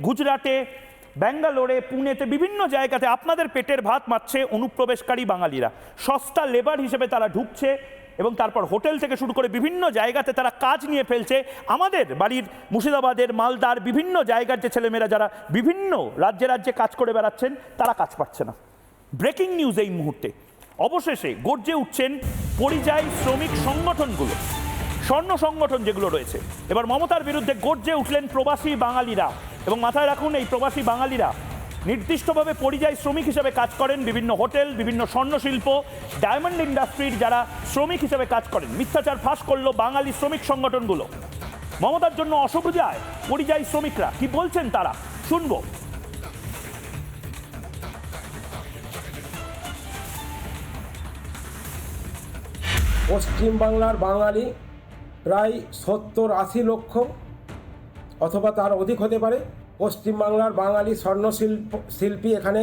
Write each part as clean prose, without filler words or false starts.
গুজরাটে, ব্যাঙ্গালোরে, পুনেতে, বিভিন্ন জায়গাতে আপনাদের পেটের ভাত মারছে অনুপ্রবেশকারী বাঙালিরা। সস্তা লেবার হিসেবে তারা ঢুকছে এবং তারপর হোটেল থেকে শুরু করে বিভিন্ন জায়গাতে তারা কাজ নিয়ে ফেলছে। আমাদের বাড়ির মুর্শিদাবাদের, মালদার বিভিন্ন জায়গার যে ছেলেমেয়েরা যারা বিভিন্ন রাজ্যে রাজ্যে কাজ করে বেড়াচ্ছেন, তারা কাজ পাচ্ছে না। ব্রেকিং নিউজ এই মুহূর্তে, অবশেষে গর্জে উঠছেন পরিযায়ী শ্রমিক সংগঠনগুলো, স্বর্ণ সংগঠন যেগুলো রয়েছে। এবার মমতার বিরুদ্ধে গর্জে উঠলেন প্রবাসী বাঙালিরা। এবং মাথায় রাখুন, এই প্রবাসী বাঙালিরা নির্দিষ্টভাবে পরিযায়ী শ্রমিক হিসেবে কাজ করেন বিভিন্ন হোটেল, বিভিন্ন স্বর্ণশিল্প, ডায়মন্ড ইন্ডাস্ট্রির যারা শ্রমিক হিসেবে কাজ করেন। মিথ্যাচার ফাঁস করলো বাঙালি শ্রমিক সংগঠনগুলো। মমতার জন্য অসুবিধায় পরিযায়ী শ্রমিকরা কি বলছেন তারা শুনবো। পশ্চিমবাংলার বাঙালি প্রায় 70-80 লক্ষ অথবা তার অধিক হতে পারে। পশ্চিমবাংলার বাঙালি শিল্পী এখানে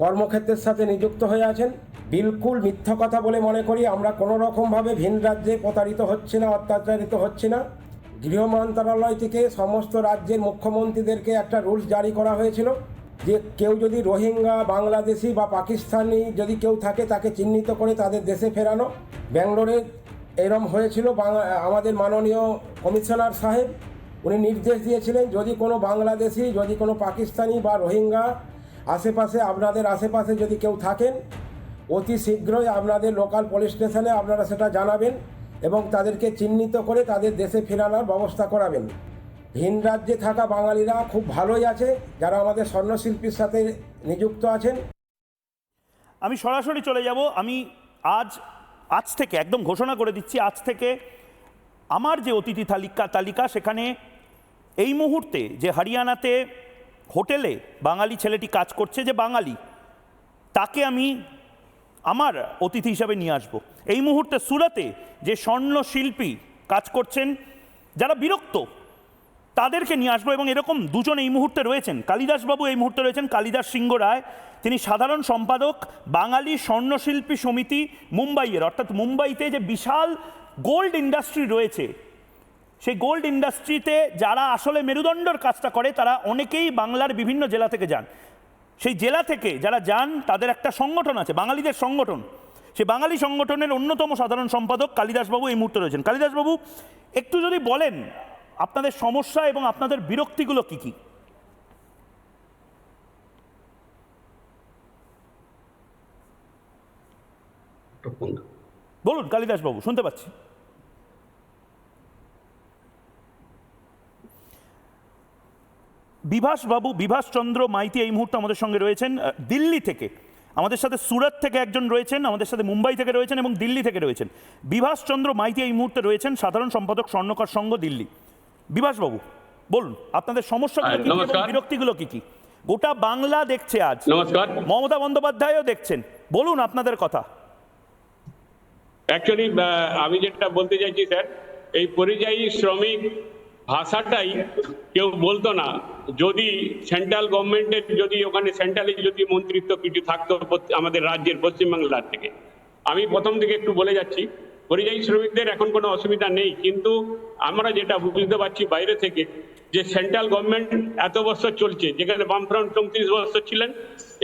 কর্মক্ষেত্রের সাথে নিযুক্ত হয়ে আছেন। বিলকুল মিথ্যা কথা বলে মনে করি আমরা কোনো রকমভাবে ভিন রাজ্যে প্রতারিত হচ্ছে না, অত্যাচারিত হচ্ছে না। গৃহ মন্ত্রণালয় থেকে সমস্ত রাজ্যের মুখ্যমন্ত্রীদেরকে একটা রুলস জারি করা হয়েছিল যে কেউ যদি রোহিঙ্গা, বাংলাদেশি বা পাকিস্তানি যদি কেউ থাকে তাকে চিহ্নিত করে তাদের দেশে ফেরানো। ব্যাঙ্গালোরে এরম হয়েছিল। আমাদের মাননীয় কমিশনার সাহেব উনি নির্দেশ দিয়েছিলেন যদি কোনো বাংলাদেশি, যদি কোনো পাকিস্তানি বা রোহিঙ্গা আপনাদের আশেপাশে যদি কেউ থাকেন, অতি শীঘ্রই আপনাদের লোকাল পুলিশ স্টেশনে আপনারা সেটা জানাবেন এবং তাদেরকে চিহ্নিত করে তাদের দেশে ফেরানোর ব্যবস্থা করাবেন। ভিন রাজ্যে থাকা বাঙালিরা খুব ভালোই আছে, যারা আমাদের স্বর্ণশিল্পীর সাথে নিযুক্ত আছেন। আমি সরাসরি চলে যাব। আমি আজ থেকে একদম ঘোষণা করে দিচ্ছি, আজ থেকে আমার যে অতিথি তালিকা সেখানে এই মুহূর্তে যে হরিয়ানাতে হোটেলে বাঙালি ছেলেটি কাজ করছে, যে বাঙালি, তাকে আমি আমার অতিথি হিসাবে নিয়ে আসব। এই মুহূর্তে সুরাতে যে স্বর্ণশিল্পী কাজ করছেন, যারা বিরক্ত, তাদেরকে নিয়ে আসবো। এবং এরকম দুজন এই মুহূর্তে রয়েছেন। কালিদাসবাবু এই মুহূর্তে রয়েছেন, কালিদাস সিংহ রায়, তিনি সাধারণ সম্পাদক বাঙালি স্বর্ণশিল্পী সমিতি মুম্বাইয়ের। অর্থাৎ মুম্বাইতে যে বিশাল গোল্ড ইন্ডাস্ট্রি রয়েছে, সেই গোল্ড ইন্ডাস্ট্রিতে যারা আসলে মেরুদণ্ডর কাজটা করে তারা অনেকেই বাংলার বিভিন্ন জেলা থেকে যান। সেই জেলা থেকে যারা যান তাদের একটা সংগঠন আছে, বাঙালিদের সংগঠন। সেই বাঙালি সংগঠনের অন্যতম সাধারণ সম্পাদক কালিদাসবাবু এই মুহূর্তে রয়েছেন। কালিদাসবাবু, একটু যদি বলেন আপনাদের সমস্যা এবং আপনাদের বিরক্তিগুলো কি কি। বলুন কালিদাসবাবু, শুনতে পাচ্ছি। বিভাস চন্দ্র মাইতি এই মুহূর্তে আমাদের সঙ্গে রয়েছেন দিল্লি থেকে। আমাদের সাথে সুরত থেকে একজন রয়েছেন, আমাদের সাথে মুম্বাই থেকে রয়েছেন এবং দিল্লি থেকে রয়েছেন। বিভাস চন্দ্র মাইতি এই মুহূর্তে রয়েছেন, সাধারণ সম্পাদক স্বর্ণকার সংঘ দিল্লি। বিভাসবাবু, বলুন আপনাদের সমস্যাগুলো কি এবং বিরক্তিগুলো কি কি। গোটা বাংলা দেখছে আজ, নমস্কার, মমতা বন্দ্যোপাধ্যায়ও দেখছেন, বলুন আপনাদের কথা। অ্যাকচুয়ালি আমি যেটা বলতে চাইছি স্যার, এই পরিযায়ী শ্রমিক ভাষাটাই কেউ বলতো না যদি সেন্ট্রাল গভর্নমেন্টের, যদি ওখানে সেন্ট্রালে যদি মন্ত্রিত্ব কিছু থাকতো আমাদের রাজ্যের পশ্চিমবাংলার থেকে। আমি প্রথম থেকে একটু বলে যাচ্ছি, পরিযায়ী শ্রমিকদের এখন কোনো অসুবিধা নেই, কিন্তু আমরা যেটা বুঝতে পারছি বাইরে থেকে যে সেন্ট্রাল গভর্নমেন্ট এত বছর চলছে, যেখানে বামফ্রন্ট 34 বছর ছিলেন,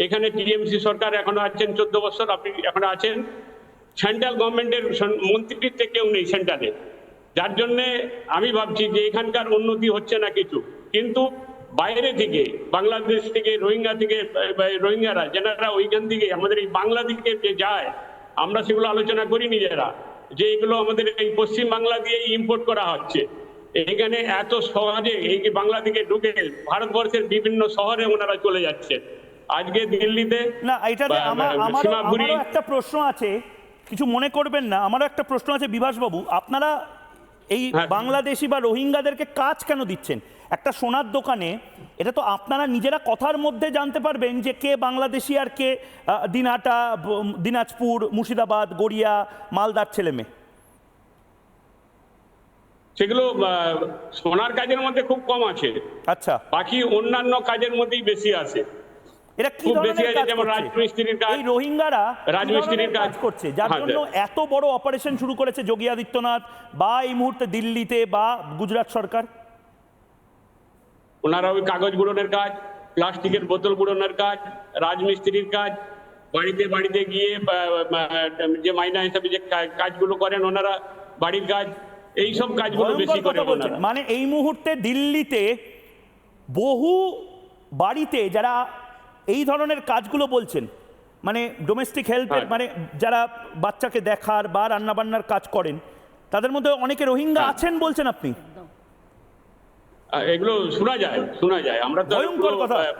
এখানে টিএমসি সরকার এখনো আছেন 14 বছর, আপনি এখনো আছেন। সেন্ট্রাল গভর্নমেন্টের মন্ত্রিত্বে কেউ নেই সেন্ট্রালে, যার জন্যে আমি ভাবছি যে এখানকার উন্নতি হচ্ছে না কিছু। কিন্তু বাইরে থেকে, বাংলাদেশ থেকে, রোহিঙ্গারা যেনারা ওইখান থেকে আমাদের এই বাংলা দিকে যে যায়, আমরা সেগুলো আলোচনা করি নিজেরা, যে এগুলো আমাদের এই পশ্চিম বাংলা দিয়ে ইম্পোর্ট করা হচ্ছে। এখানে এত সহজে এই বাংলা দিকে ঢুকে ভারতবর্ষের বিভিন্ন শহরে ওনারা চলে যাচ্ছে। আজকে দিল্লিতে না, এটাতে আমারও একটা প্রশ্ন আছে, কিছু মনে করবেন না, আমারও একটা প্রশ্ন আছে বিভাসবাবু। আপনারা এই বাংলাদেশি বা রোহিঙ্গাদেরকে কাজ কেন দিচ্ছেন? একটা সোনার দোকানে এটা তো আপনারা নিজেরা কথার মধ্যে জানতে পারবেন যে কে বাংলাদেশি আর কে দিনহাটা, দিনাজপুর, মুর্শিদাবাদ, গড়িয়া, মালদার ছেলে মেয়ে। সেগুলো সোনার কাজের মধ্যে খুব কম আছে, আচ্ছা, বাকি অন্যান্য কাজের মধ্যেই বেশি আছে। এরা কি ধরনের কাজ করছে? রাজমিস্ত্রির কাজ, এই রোহিঙ্গারা রাজমিস্ত্রির কাজ করছে, যার জন্য এত বড় অপারেশন শুরু করেছে যোগী আদিত্যনাথ বা এই মুহূর্তে দিল্লিতে বা গুজরাট সরকার। ওনারা ওই কাগজ গুঁড়োনের কাজ, প্লাস্টিকের বোতল গুঁড়োনোর কাজ, রাজমিস্ত্রির কাজ, বাড়িতে বাড়িতে গিয়ে যে মাইনা হিসাবে যে কাজগুলো করেন ওনারা, বাড়ির কাজ, এই সব কাজগুলো বেশি ভয়ঙ্কর করে কথা বলছেন। ওনারা। মানে এই মুহূর্তে দিল্লিতে বহু বাড়িতে যারা এই ধরনের কাজগুলো বলছেন, মানে ডোমেস্টিক হেল্পের, হ্যাঁ। মানে যারা বাচ্চাকে দেখার বা রান্নাবান্নার কাজ করেন, তাদের মধ্যে অনেকে রোহিঙ্গা হ্যাঁ। আছেন বলছেন আপনি? এগুলো শোনা যায় আমরা তো ভয়ঙ্কর কথা।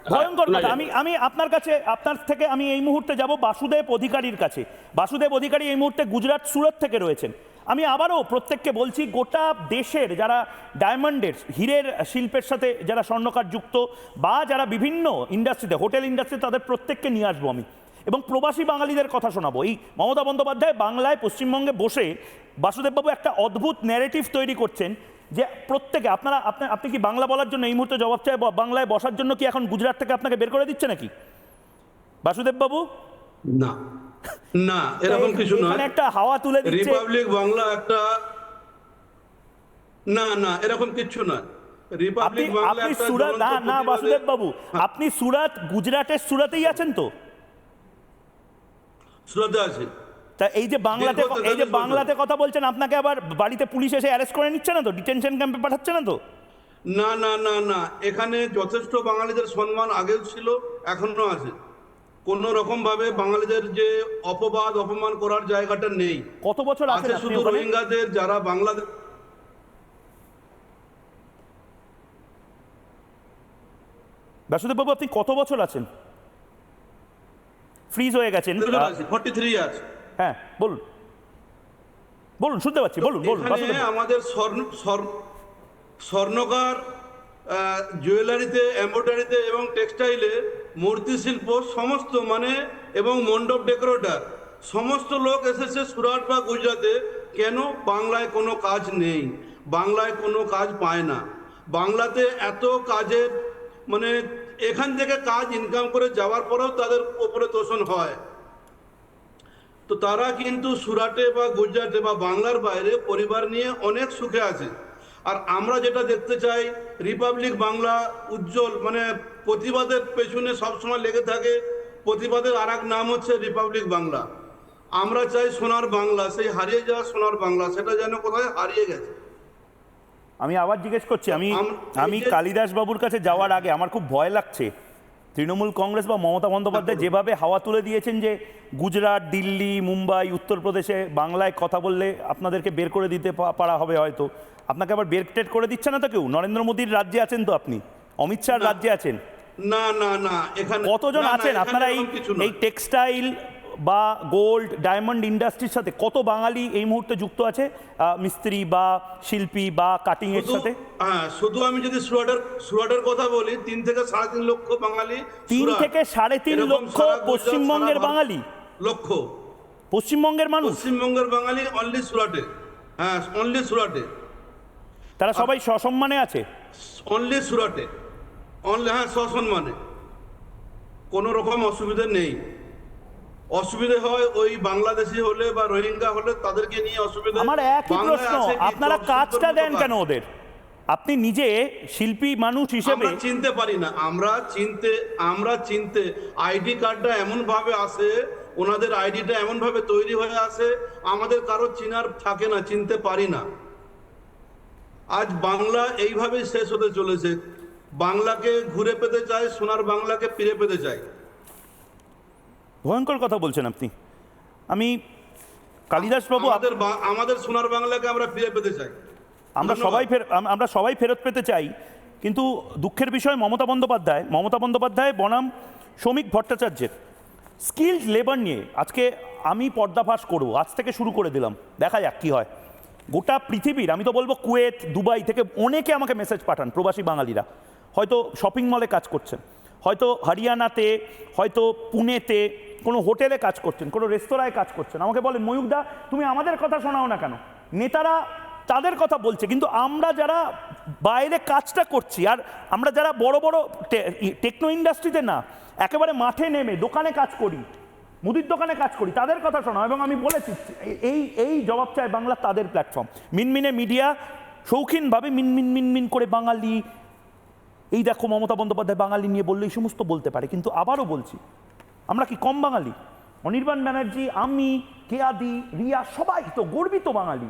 ভয়ঙ্কর শোনা কথা। যায়। আমি আপনার থেকে আমি এই মুহূর্তে যাব বাসুদেব অধিকারীর কাছে। বাসুদেব অধিকারী এই মুহূর্তে গুজরাট সুরত থেকে রয়েছেন। আমি আবারও প্রত্যেককে বলছি, গোটা দেশের যারা ডায়মন্ডের, হীরের শিল্পের সাথে যারা স্বর্ণকার যুক্ত বা যারা বিভিন্ন ইন্ডাস্ট্রিতে, হোটেল ইন্ডাস্ট্রি, তাদের প্রত্যেককে নিয়ে আসবো আমি, এবং প্রবাসী বাঙালিদের কথা শোনাবো। এই মমতা বন্দ্যোপাধ্যায় বাংলায়, পশ্চিমবঙ্গে বসে বাসুদেববাবু একটা অদ্ভুত ন্যারেটিভ তৈরি করছেন যে প্রত্যেকে আপনি কি বাংলা বলার জন্য এই মুহূর্তে জবাব চায়, বাংলায় বসার জন্য কি এখন গুজরাট থেকে আপনাকে বের করে দিচ্ছে নাকি বাসুদেববাবু? না না, এরকম কিছু নয়। এখানে একটা হাওয়া তুলে দিচ্ছে। রিপাবলিক বাংলা একটা, না না, এরকম কিছু নয়। রিপাবলিক বাংলা আপনি একটা সুরাত, জ্বলন্ত না প্রতিবাদে- বাসুদেববাবু, আপনি সুরাত, গুজরাটের সুরাতেই আছেন তো? সুরাতে আছে। তা এই যে বাংলাতে, দীর্ঘ 43 এই যে বছর। বাংলাতে কথা বলছেন, আপনাকে আবার বাড়িতে পুলিশ এসে অ্যারেস্ট করে নিচ্ছে না তো? ডিটেনশন ক্যাম্পে পাঠাচ্ছে না তো? না না না না, এখানে যথেষ্ট বাঙালিদের সম্মান আগেও ছিল, এখনো আছে। কোন রকম ভাবে বাঙালিদের যে অপবাদ অপমান করার জায়গাটা নেই। কত বছর আছেন আছে আপনি শুধু ওখানে? রোহিঙ্গাদের, যারা বাংলাদেশ। বাসুদেববাবু, আপনি কত বছর আছেন? ফ্রিজ হয়ে গেছেন। 43 ইয়ার্স। হ্যাঁ, বলুন বলুন, শুনতে পাচ্ছি, বলুন বলুন এখানে বাসুদেববাবু। আমাদের স্বর্ণকার, জুয়েলারিতে, এমব্রয়ডারিতে এবং টেক্সটাইলে, মূর্তি শিল্প, সমস্ত মানে, এবং মণ্ডপ ডেকোরেটর, সমস্ত লোক এসেছে সুরাট বা গুজরাতে। কেন? বাংলায় কোনো কাজ নেই, বাংলায় কোনো কাজ পায় না। বাংলাতে এত কাজের, মানে এখান থেকে কাজ ইনকাম করে যাওয়ার পরেও তাদের উপরে তোষণ হয়। তো তারা কিন্তু সুরাটে বা গুজরাটে বা বাংলার বাইরে পরিবার নিয়ে অনেক সুখে আছে। আর আমরা যেটা দেখতে চাই, রিপাবলিক বাংলা উজ্জ্বল, মানে প্রতিবাদের পেছনে সবসময় লেগে থাকে। প্রতিবাদের আর এক নাম হচ্ছে রিপাবলিক বাংলা। আমরা চাই সোনার বাংলা, সেই হারিয়ে যাওয়া সোনার বাংলা, সেটা যেন কোথায় হারিয়ে গেছে। আমি আবার জিজ্ঞেস করছি, আমি এই যে- কালিদাস বাবুর কাছে যাওয়ার আগে আমার খুব ভয় লাগছে, তৃণমূল কংগ্রেস বা মমতা বন্দ্যোপাধ্যায় যেভাবে হাওয়া তুলে দিয়েছেন যে গুজরাট, দিল্লি, মুম্বাই, উত্তরপ্রদেশে বাংলায় কথা বললে আপনাদেরকে বের করে দিতে পারা হবে হয়তো। আপনাকে আবার বের টেট করে দিচ্ছে না তো কেউ? নরেন্দ্র মোদীর রাজ্যে আছেন তো আপনি, অমিত শাহর রাজ্যে আছেন। না না না, এখানে কতজন না, না, আছেন এখানে আপনারা এরকম কিছু নয়। এই টেক্সটাইল বা গোল্ড, ডায়মন্ড ইন্ডাস্ট্রির সাথে কত বাঙালি এই মুহূর্তে যুক্ত আছে, মিস্ত্রি বা শিল্পী বা কাটিং এর সাথে? হ্যাঁ, শুধু আমি যদি সুরাটের কথা বলি, 3 থেকে 3.5 লক্ষ বাঙালি 3 সুরাট। থেকে 3.5 এরকম লক্ষ সারা গুজরাট, পশ্চিমবঙ্গের সারা ভারত- বাঙালি? লক্ষ পশ্চিমবঙ্গের মানুষ? পশ্চিমবঙ্গের বাঙালি অনলি সুরাটে। হ্যাঁ, অনলি সুরাটে, তারা সবাই সসম্মানে আছে? অনলি সুরাটে, অনলি, হ্যাঁ, সসম্মানে, কোনো রকম অসুবিধা নেই। অসুবিধা হয় ওই বাংলাদেশি হলে বা রোহিঙ্গা হলে, তাদেরকে নিয়ে অসুবিধা। আমার একই বাংলায় প্রশ্ন, আছে কি? আপনারা জব কাজটা শিল্পের দেন মতো কেন কাজ। ওদের? আপনি নিজে শিল্পী মানুষ হিসেবে আমরা চিনতে পারি না, আমরা চিনতে আইডি কার্ডটা এমন ভাবে আসে, ওনাদের আইডিটা এমন ভাবে তৈরি হয়ে আসে, আমাদের কারো চিনার থাকে না, চিনতে পারি না। আজ বাংলা এইভাবেই শেষ হতে চলেছে। বাংলাকে ঘুরে পেতে চাই, সোনার বাংলাকে ফিরে পেতে চাই। ভয়ঙ্কর কথা বলছেন আপনি। আমি কালিদাস বাবু, আমাদের সোনার বাংলাকে আমরা ফিরে পেতে চাই। আমরা সবাই ফেরত পেতে চাই, কিন্তু দুঃখের বিষয় মমতা বন্দ্যোপাধ্যায় বনাম শ্রমিক ভট্টাচার্যের স্কিলড লেবার নিয়ে আজকে আমি পর্দাফাশ করব, আজ থেকে শুরু করে দিলাম, দেখা যাক কি হয়। গোটা পৃথিবীর, আমি তো বলবো কুয়েত, দুবাই থেকে অনেকে আমাকে মেসেজ পাঠান, প্রবাসী বাঙালিরা হয়তো শপিং মলে কাজ করছেন, হয়তো হরিয়ানাতে, হয়তো পুনেতে কোনো হোটেলে কাজ করছেন, কোনো রেস্তোরাঁয় কাজ করছেন, আমাকে বলেন, ময়ূকদা তুমি আমাদের কথা শোনাও না কেন? নেতারা তাদের কথা বলছে, কিন্তু আমরা যারা বাইরে কাজটা করছি, আর আমরা যারা বড় বড় টেকনো ইন্ডাস্ট্রিতে না, একেবারে মাঠে নেমে দোকানে কাজ করি, মুদির দোকানে কাজ করি, তাদের কথা শোনাও। এবং আমি বলেছি, এই জবাব চায় বাংলা, তাদের প্ল্যাটফর্ম। মিনমিনে মিডিয়া শৌখিনভাবে মিনমিন করে বাঙালি এই দেখো মমতা বন্দ্যোপাধ্যায় বাঙালি নিয়ে বললে এই সমস্ত বলতে পারে, কিন্তু আবারও বলছি, আমরা কি কম বাঙালি? অনির্বাণ ব্যানার্জি, আমি, কেয়াদি, রিয়া সবাই তো গর্বিত বাঙালি।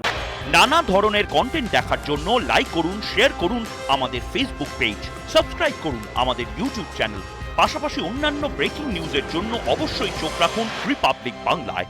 নানা ধরনের কন্টেন্ট দেখার জন্য লাইক করুন, শেয়ার করুন আমাদের ফেসবুক পেজ, সাবস্ক্রাইব করুন আমাদের ইউটিউব চ্যানেল। পাশাপাশি অন্যান্য ব্রেকিং নিউজের জন্য অবশ্যই চোখ রাখুন রিপাবলিক বাংলায়।